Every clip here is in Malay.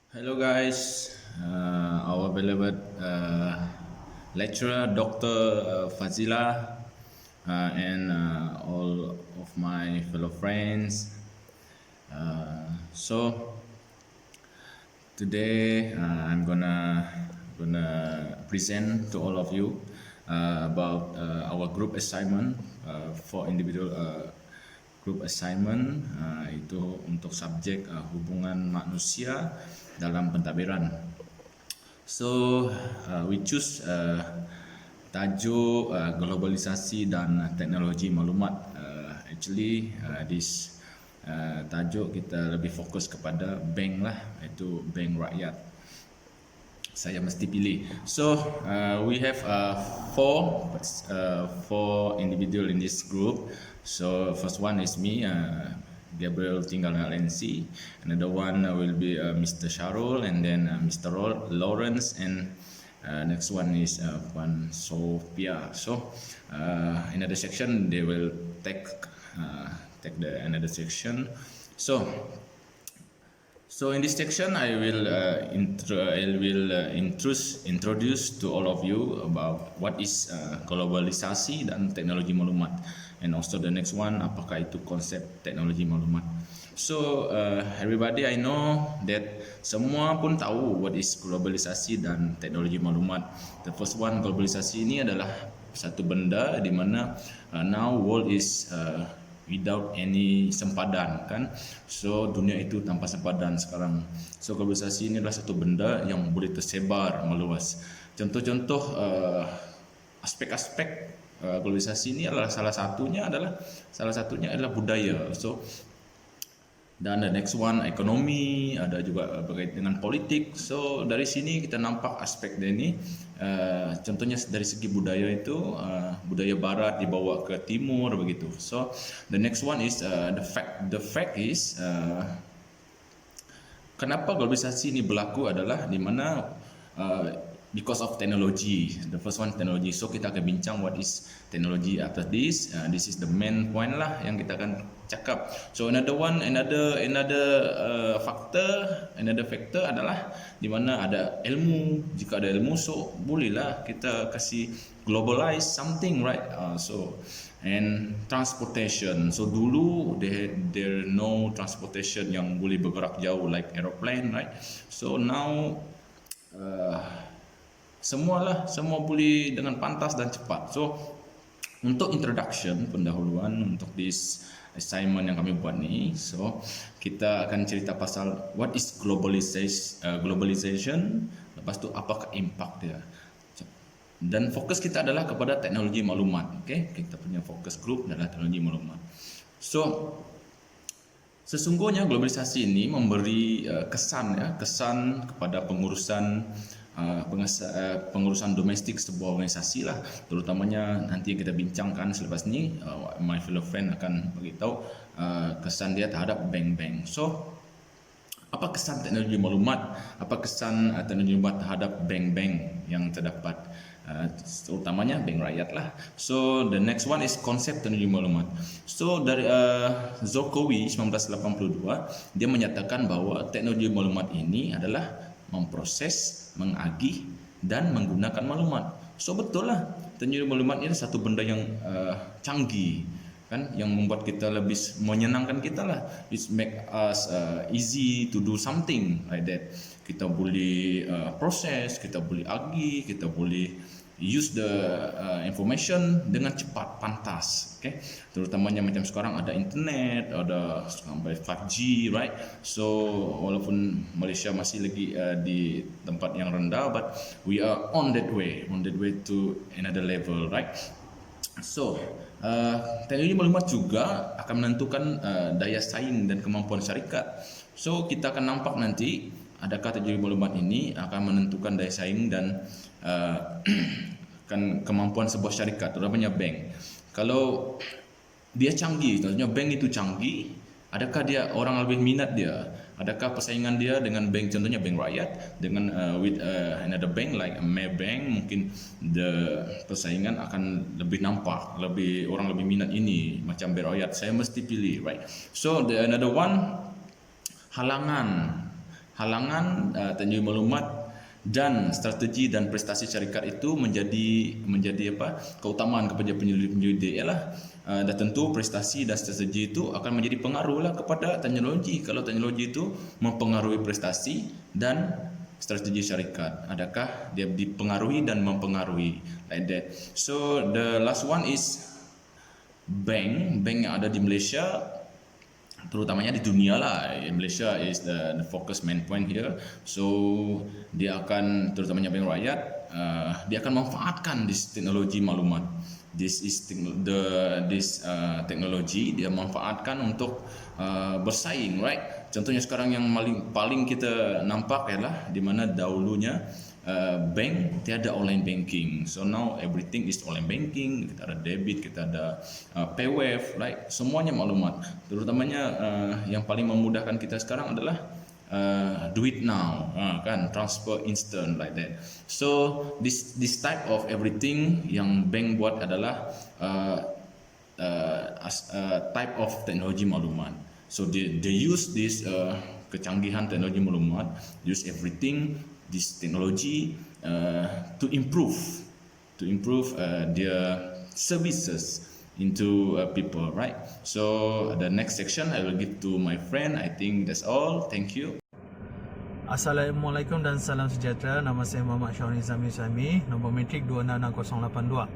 Hello guys, our beloved lecturer Dr. Fazila and all of my fellow friends. So today I'm gonna present to all of you about our group assignment for individual group assignment itu untuk subjek hubungan manusia dalam pentadbiran. So we choose tajuk globalisasi dan teknologi maklumat. This tajuk kita lebih fokus kepada bank lah, iaitu bank rakyat. Saya mesti pilih. So we have four individual in this group. So first one is me, Gabriel tinggal dengan Lensi. Another one will be Mr. Sharul, and then Mr. Lawrence, and next one is Puan Sophia. So another section they will take the another section. So in this section, I will introduce to all of you about what is globalisasi dan teknologi maklumat, and also the next one, apakah itu konsep teknologi maklumat. So everybody, I know that semua pun tahu what is globalisasi dan teknologi maklumat. The first one, globalisasi ini adalah satu benda di mana now world is without any sempadan, kan? So dunia itu tanpa sempadan sekarang. So globalisasi ini adalah satu benda yang boleh tersebar meluas. Contoh-contoh aspek-aspek globalisasi ini adalah salah satunya adalah budaya. So dan the next one ekonomi, ada juga berkaitan dengan politik. So dari sini kita nampak aspek dia ini. Contohnya dari segi budaya itu budaya barat dibawa ke timur begitu. So the next one is the fact is kenapa globalisasi ini berlaku adalah di mana because of technology. The first one, teknologi. So kita akan bincang what is technology after this. This is the main point lah yang kita akan cakap. So another factor adalah di mana ada ilmu. Jika ada ilmu, so bolehlah kita kasih globalize something, right? And transportation. So dulu there no transportation yang boleh bergerak jauh like aeroplane, right? So now semua boleh dengan pantas dan cepat. So untuk introduction, pendahuluan untuk this assignment yang kami buat ni, so kita akan cerita pasal what is globalization, lepas tu apakah impact dia, dan fokus kita adalah kepada teknologi maklumat. Okay, kita punya fokus group adalah teknologi maklumat. So sesungguhnya globalisasi ini memberi kesan kepada pengurusan domestik sebuah organisasi lah, terutamanya nanti kita bincangkan selepas ni. My fellow friend akan beritahu kesan dia terhadap bank-bank. So apa kesan teknologi maklumat, apa kesan teknologi maklumat terhadap bank-bank yang terdapat, terutamanya bank rakyat lah. So the next one is konsep teknologi maklumat. So dari Jokowi 1982, dia menyatakan bahawa teknologi maklumat ini adalah memproses, mengagih dan menggunakan maklumat. So betul lah, teknologi maklumat ini adalah satu benda yang canggih, kan, yang membuat kita lebih menyenangkan kita lah. It make us easy to do something like that. Kita boleh proses, kita boleh agih, kita boleh use the information dengan cepat, pantas. Okay, terutamanya macam sekarang ada internet, ada sampai 5G, right? So walaupun Malaysia masih lagi di tempat yang rendah, but we are on that way to another level, right? So teknologi maklumat juga akan menentukan daya saing dan kemampuan syarikat. So kita akan nampak nanti adakah teknologi maklumat ini akan menentukan daya saing dan kan kemampuan sebuah syarikat, terutamanya bank. Kalau dia canggih, contohnya bank itu canggih, adakah dia orang lebih minat dia? Adakah persaingan dia dengan bank, contohnya bank rakyat, dengan with another bank like Maybank, mungkin the persaingan akan lebih nampak, orang lebih minat ini macam bank rakyat, saya mesti pilih, right? So the another one, halangan halangan teknologi maklumat dan strategi dan prestasi syarikat itu menjadi keutamaan kepada penyelidik ialah dan tentu prestasi dan strategi itu akan menjadi pengaruhlah kepada teknologi. Kalau teknologi itu mempengaruhi prestasi dan strategi syarikat, adakah dia dipengaruhi dan mempengaruhi, like that. So the last one is bank yang ada di Malaysia, terutamanya di dunia lah. Malaysia is the focus main point here. So dia akan, terutamanya bank rakyat, dia akan memanfaatkan teknologi maklumat. Teknologi dia manfaatkan untuk bersaing, right? Contohnya sekarang yang paling kita nampak ialah di mana dahulunya bank tiada online banking. So now everything is online banking. Kita ada debit, kita ada PayWave, right? Semuanya maklumat. Terutamanya yang paling memudahkan kita sekarang adalah do it now, kan, transfer instant, like that. So this type of everything yang bank buat adalah type of teknologi maklumat. So they use this kecanggihan teknologi maklumat, use everything this technology to improve their services into people, right? So the next section I will give to my friend. I think that's all. Thank you. Assalamualaikum dan salam sejahtera. Nama saya Muhammad Syahrini Zamir Suhaimi, nombor metrik 266082.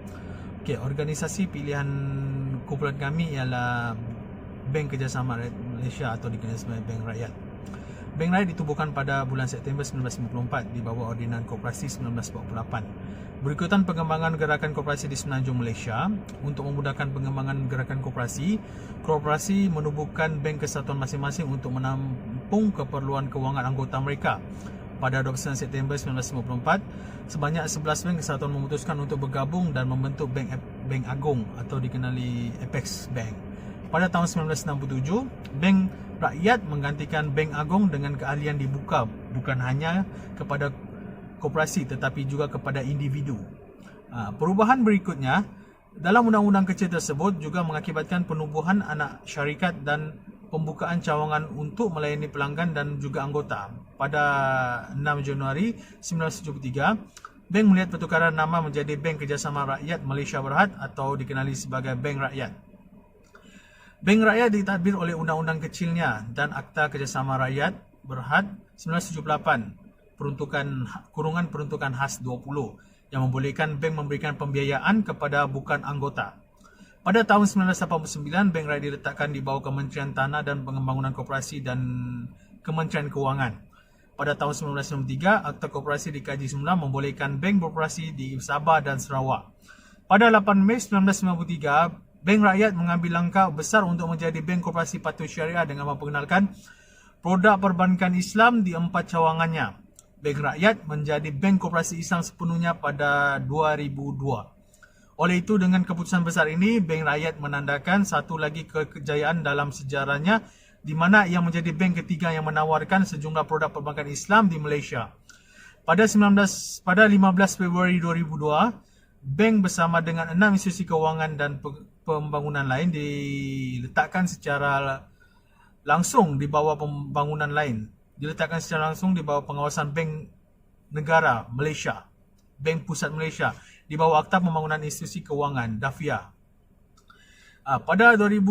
Okey, organisasi pilihan kumpulan kami ialah Bank Kerjasama Rakyat Malaysia atau dikenali sebagai Bank Rakyat. Bank Rakyat ditubuhkan pada bulan September 1954 di bawah Ordinan Koperasi 1948. Berikutan pengembangan gerakan koperasi di Semenanjung Malaysia. Untuk memudahkan pengembangan gerakan koperasi menubuhkan bank kesatuan masing-masing untuk menampung keperluan kewangan anggota mereka. Pada 29 September 1954, sebanyak 11 bank kesatuan memutuskan untuk bergabung dan membentuk Bank Agung atau dikenali Apex Bank. Pada tahun 1967, Bank Rakyat menggantikan Bank Agung dengan keahlian dibuka bukan hanya kepada koperasi tetapi juga kepada individu. Perubahan berikutnya dalam undang-undang kecil tersebut juga mengakibatkan penubuhan anak syarikat dan pembukaan cawangan untuk melayani pelanggan dan juga anggota. Pada 6 Januari 1973, bank melihat pertukaran nama menjadi Bank Kerjasama Rakyat Malaysia Berhad atau dikenali sebagai Bank Rakyat. Bank Rakyat ditadbir oleh undang-undang kecilnya dan Akta Kerjasama Rakyat Berhad 1978 kurungan peruntukan khas 20 yang membolehkan bank memberikan pembiayaan kepada bukan anggota. Pada tahun 1989, Bank Rakyat diletakkan di bawah Kementerian Tanah dan Pengembangan Koperasi dan Kementerian Kewangan. Pada tahun 1993, Akta Koperasi dikaji semula membolehkan bank beroperasi di Sabah dan Sarawak. Pada 8 Mei 1993, Bank Rakyat mengambil langkah besar untuk menjadi bank koperasi patuh syariah dengan memperkenalkan produk perbankan Islam di 4 cawangannya. Bank Rakyat menjadi bank koperasi Islam sepenuhnya pada 2002. Oleh itu, dengan keputusan besar ini, Bank Rakyat menandakan satu lagi kejayaan dalam sejarahnya di mana ia menjadi bank ketiga yang menawarkan sejumlah produk perbankan Islam di Malaysia. Pada 15 Februari 2002, bank bersama dengan 6 institusi kewangan dan pembangunan lain diletakkan secara langsung di bawah pengawasan Bank Negara Malaysia, Bank Pusat Malaysia, di bawah Akta Pembangunan Institusi Kewangan (DAFIA). Pada 27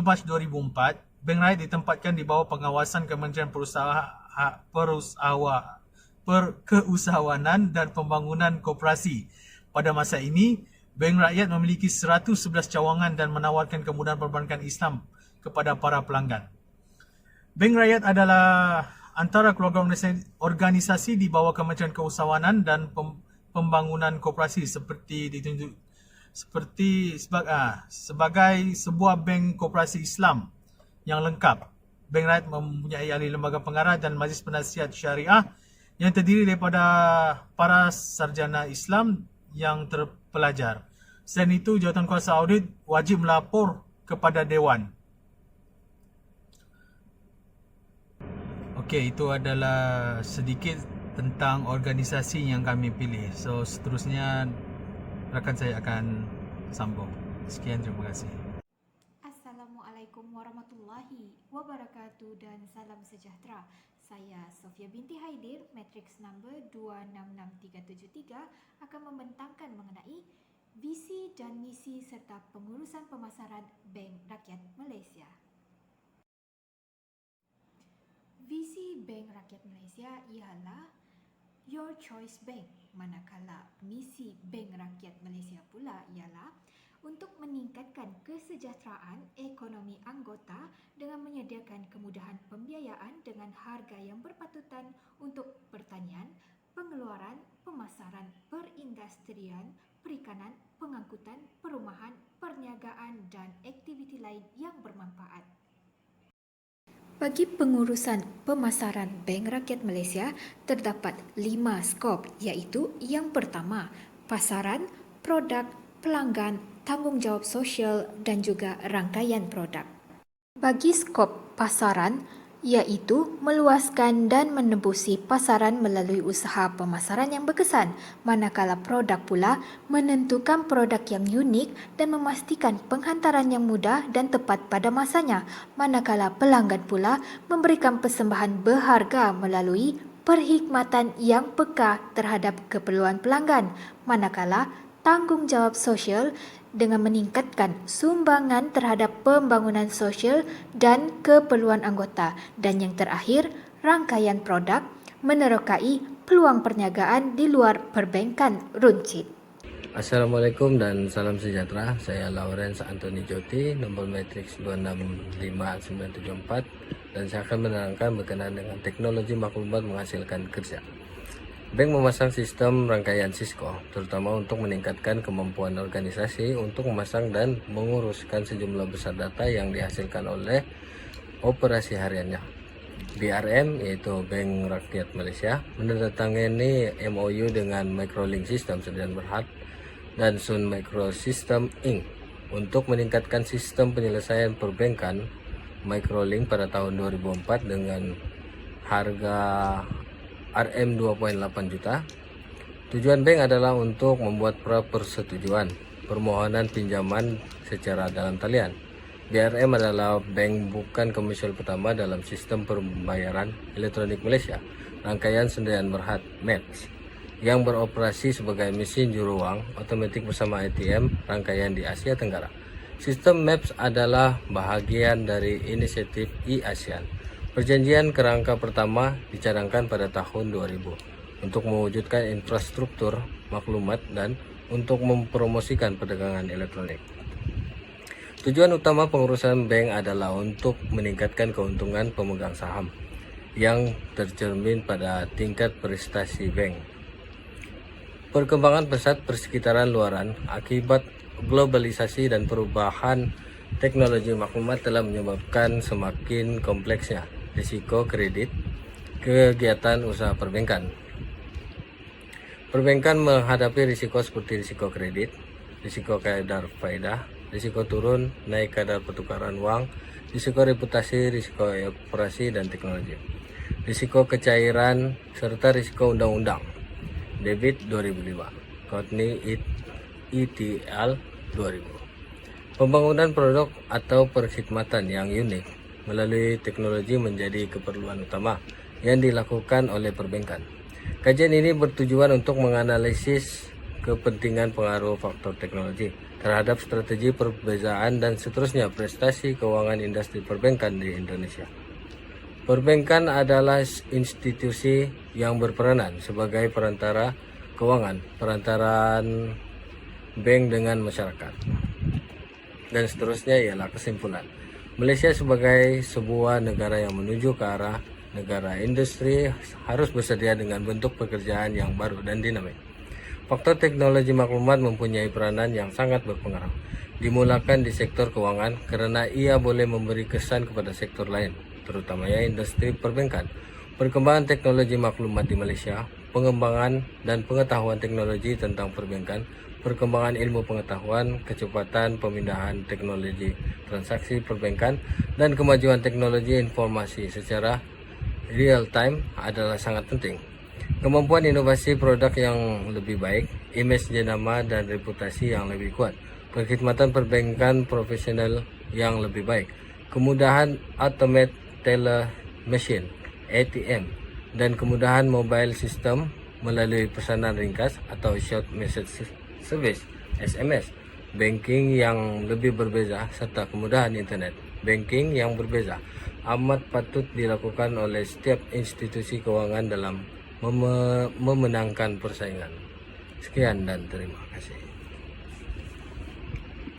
Mac 2004, Bank Rakyat ditempatkan di bawah pengawasan Kementerian Keusahawanan dan Pembangunan Koperasi. Pada masa ini, Bank Rakyat memiliki 111 cawangan dan menawarkan kemudahan perbankan Islam kepada para pelanggan. Bank Rakyat adalah antara keluarga organisasi di bawah Kementerian Keusahawanan dan Pembangunan Koperasi sebagai sebuah bank koperasi Islam yang lengkap. Bank Rakyat mempunyai ahli lembaga pengarah dan majlis penasihat syariah yang terdiri daripada para sarjana Islam yang terpelajar. Selain itu, jawatankuasa audit wajib melapor kepada Dewan. Okey, itu adalah sedikit tentang organisasi yang kami pilih. So, seterusnya rakan saya akan sambung. Sekian, terima kasih. Assalamualaikum warahmatullahi wabarakatuh dan salam sejahtera. Saya Sofia binti Haidir, matriks number 266373 akan membentangkan mengenai visi dan misi serta pengurusan pemasaran Bank Rakyat Malaysia. Visi Bank Rakyat Malaysia ialah Your Choice Bank, manakala misi Bank Rakyat Malaysia pula ialah untuk meningkatkan kesejahteraan ekonomi anggota dengan menyediakan kemudahan pembiayaan dengan harga yang berpatutan untuk pertanian, pengeluaran, pemasaran, perindustrian, perikanan, pengangkutan, perumahan, perniagaan dan aktiviti lain yang bermanfaat. Bagi pengurusan pemasaran Bank Rakyat Malaysia, terdapat 5 skop iaitu yang pertama, pasaran, produk, pelanggan, tanggungjawab sosial dan juga rangkaian produk. Bagi skop pasaran, iaitu meluaskan dan menembusi pasaran melalui usaha pemasaran yang berkesan, manakala produk pula menentukan produk yang unik dan memastikan penghantaran yang mudah dan tepat pada masanya, manakala pelanggan pula memberikan persembahan berharga melalui perkhidmatan yang peka terhadap keperluan pelanggan, manakala tanggungjawab sosial dengan meningkatkan sumbangan terhadap pembangunan sosial dan keperluan anggota. Dan yang terakhir, rangkaian produk menerokai peluang perniagaan di luar perbankan runcit. Assalamualaikum dan salam sejahtera. Saya Lawrence Anthony Joti, nombor matriks 265974, dan saya akan menerangkan berkenaan dengan teknologi maklumat menghasilkan kerja. Bank memasang sistem rangkaian Cisco, terutama untuk meningkatkan kemampuan organisasi untuk memasang dan menguruskan sejumlah besar data yang dihasilkan oleh operasi hariannya. BRM, yaitu Bank Rakyat Malaysia, menandatangani MOU dengan Microlink System Sdn Bhd dan Sun Microsystem Inc. untuk meningkatkan sistem penyelesaian perbankan Microlink pada tahun 2004 dengan harga RM 2.8 juta. Tujuan bank adalah untuk membuat pra-persetujuan permohonan pinjaman secara dalam talian. BRM adalah bank bukan komersial pertama dalam sistem pembayaran elektronik Malaysia, rangkaian Sdn Bhd (MEPS), yang beroperasi sebagai mesin juru wang otomatik bersama ATM rangkaian di Asia Tenggara. Sistem MEPS adalah bahagian dari inisiatif e-ASEAN. Perjanjian kerangka pertama dicadangkan pada tahun 2000 untuk mewujudkan infrastruktur maklumat dan untuk mempromosikan perdagangan elektronik. Tujuan utama pengurusan bank adalah untuk meningkatkan keuntungan pemegang saham yang tercermin pada tingkat prestasi bank. Perkembangan pesat persekitaran luaran akibat globalisasi dan perubahan teknologi maklumat telah menyebabkan semakin kompleksnya risiko kredit kegiatan usaha perbankan. Perbankan menghadapi risiko seperti risiko kredit, risiko kadar faedah, risiko turun naik kadar pertukaran uang, risiko reputasi, risiko operasi dan teknologi, risiko kecairan, serta risiko undang-undang. Debit 2005, Courtney ETL 2000. Pembangunan produk atau perkhidmatan yang unik melalui teknologi menjadi keperluan utama yang dilakukan oleh perbankan. Kajian ini bertujuan untuk menganalisis kepentingan pengaruh faktor teknologi terhadap strategi perbezaan dan seterusnya prestasi keuangan industri perbankan di Indonesia. Perbankan adalah institusi yang berperanan sebagai perantara keuangan, perantaraan bank dengan masyarakat. Dan seterusnya ialah kesimpulan. Malaysia sebagai sebuah negara yang menuju ke arah negara industri harus bersedia dengan bentuk pekerjaan yang baru dan dinamik. Faktor teknologi maklumat mempunyai peranan yang sangat berpengaruh. Dimulakan di sektor keuangan karena ia boleh memberi kesan kepada sektor lain, terutamanya industri perbankan. Perkembangan teknologi maklumat di Malaysia, pengembangan dan pengetahuan teknologi tentang perbankan, perkembangan ilmu pengetahuan, kecepatan pemindahan teknologi transaksi perbankan, dan kemajuan teknologi informasi secara real time adalah sangat penting. Kemampuan inovasi produk yang lebih baik, imej jenama dan reputasi yang lebih kuat, perkhidmatan perbankan profesional yang lebih baik, kemudahan automate teller machine ATM, dan kemudahan mobile system melalui pesanan ringkas atau short message service (SMS), banking yang lebih berbeza, serta kemudahan internet banking yang berbeza amat patut dilakukan oleh setiap institusi keuangan dalam memenangkan persaingan. Sekian dan terima kasih.